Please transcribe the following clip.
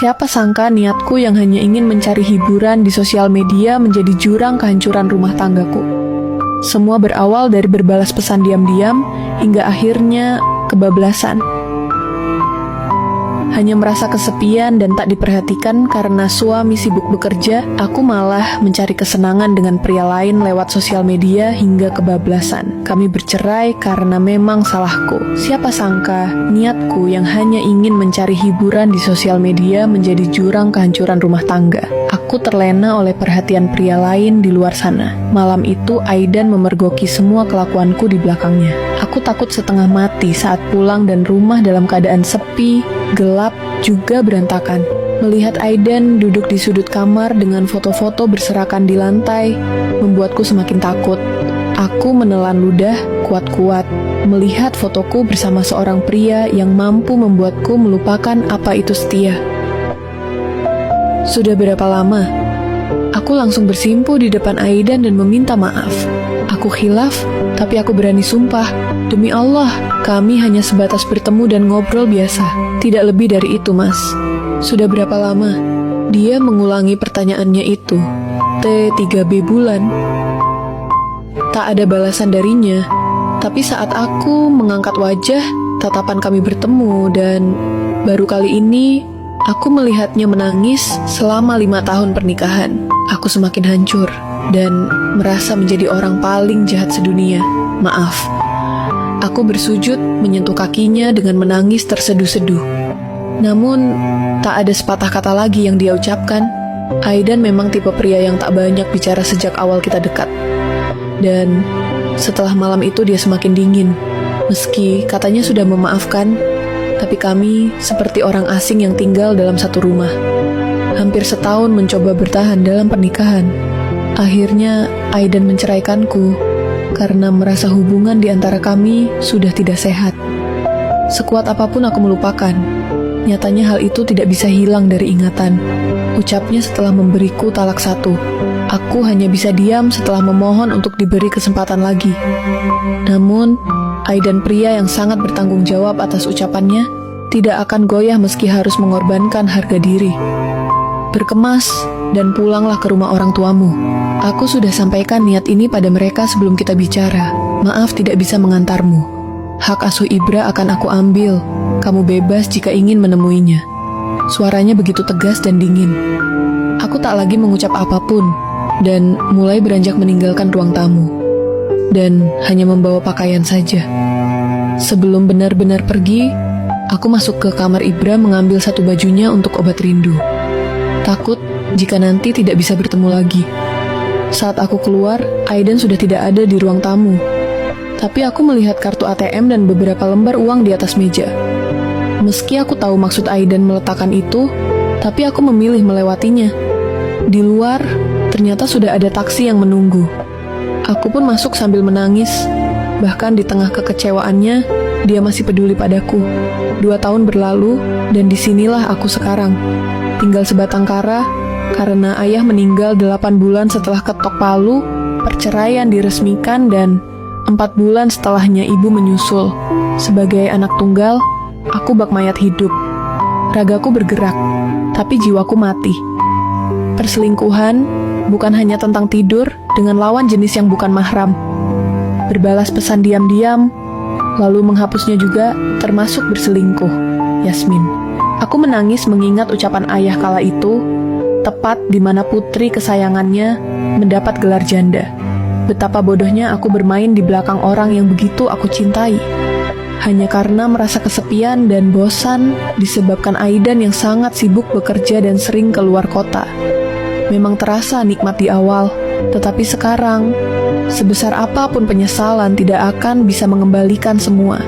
Siapa sangka niatku yang hanya ingin mencari hiburan di sosial media menjadi jurang kehancuran rumah tanggaku. Semua berawal dari berbalas pesan diam-diam hingga akhirnya kebablasan. Hanya merasa kesepian dan tak diperhatikan karena suami sibuk bekerja, aku malah mencari kesenangan dengan pria lain lewat sosial media hingga kebablasan. Kami bercerai karena memang salahku. Siapa sangka niatku yang hanya ingin mencari hiburan di sosial media menjadi jurang kehancuran rumah tangga. Aku terlena oleh perhatian pria lain di luar sana. Malam itu Aidan memergoki semua kelakuanku di belakangnya. Aku takut setengah mati saat pulang dan rumah dalam keadaan sepi, gelap, juga berantakan. Melihat Aidan duduk di sudut kamar dengan foto-foto berserakan di lantai, membuatku semakin takut. Aku menelan ludah kuat-kuat, melihat fotoku bersama seorang pria yang mampu membuatku melupakan apa itu setia. Sudah berapa lama? Aku langsung bersimpuh di depan Aidan dan meminta maaf. Aku khilaf, tapi aku berani sumpah. Demi Allah, kami hanya sebatas bertemu dan ngobrol biasa. Tidak lebih dari itu, Mas. Sudah berapa lama? Dia mengulangi pertanyaannya itu. T3B bulan. Tak ada balasan darinya. Tapi saat aku mengangkat wajah, tatapan kami bertemu dan baru kali ini aku melihatnya menangis selama 5 tahun pernikahan. Aku semakin hancur dan merasa menjadi orang paling jahat sedunia. Maaf. Aku bersujud menyentuh kakinya dengan menangis terseduh-seduh. Namun, tak ada sepatah kata lagi yang dia ucapkan. Aidan memang tipe pria yang tak banyak bicara sejak awal kita dekat. Dan setelah malam itu dia semakin dingin. Meski katanya sudah memaafkan, tapi kami seperti orang asing yang tinggal dalam satu rumah. Hampir setahun mencoba bertahan dalam pernikahan. Akhirnya Aidan menceraikanku karena merasa hubungan di antara kami sudah tidak sehat. Sekuat apapun aku melupakan. Nyatanya hal itu tidak bisa hilang dari ingatan. Ucapnya setelah memberiku talak 1. Aku hanya bisa diam setelah memohon untuk diberi kesempatan lagi. Namun, Aidan pria yang sangat bertanggung jawab atas ucapannya tidak akan goyah meski harus mengorbankan harga diri. Berkemas dan pulanglah ke rumah orang tuamu. Aku sudah sampaikan niat ini pada mereka sebelum kita bicara. Maaf tidak bisa mengantarmu. Hak asuh Ibra akan aku ambil. Kamu bebas jika ingin menemuinya. Suaranya begitu tegas dan dingin. Aku tak lagi mengucap apapun dan mulai beranjak meninggalkan ruang tamu. Dan hanya membawa pakaian saja. Sebelum benar-benar pergi, aku masuk ke kamar Ibra mengambil satu bajunya untuk obat rindu. Takut jika nanti tidak bisa bertemu lagi. Saat aku keluar, Aidan sudah tidak ada di ruang tamu. Tapi aku melihat kartu ATM dan beberapa lembar uang di atas meja. Meski aku tahu maksud Aidan meletakkan itu, tapi aku memilih melewatinya. Di luar, ternyata sudah ada taksi yang menunggu. Aku pun masuk sambil menangis. Bahkan di tengah kekecewaannya, dia masih peduli padaku. 2 tahun berlalu, dan disinilah aku sekarang. Tinggal sebatang kara, karena ayah meninggal 8 bulan setelah ketok palu, perceraian diresmikan, dan 4 bulan setelahnya ibu menyusul. Sebagai anak tunggal, aku bak mayat hidup. Ragaku bergerak, tapi jiwaku mati. Perselingkuhan bukan hanya tentang tidur dengan lawan jenis yang bukan mahram. Berbalas pesan diam-diam, lalu menghapusnya juga termasuk berselingkuh. Yasmin. Aku menangis mengingat ucapan ayah kala itu, tepat di mana putri kesayangannya mendapat gelar janda. Betapa bodohnya aku bermain di belakang orang yang begitu aku cintai. Hanya karena merasa kesepian dan bosan disebabkan Aidan yang sangat sibuk bekerja dan sering keluar kota. Memang terasa nikmat di awal, tetapi sekarang, sebesar apapun penyesalan tidak akan bisa mengembalikan semua.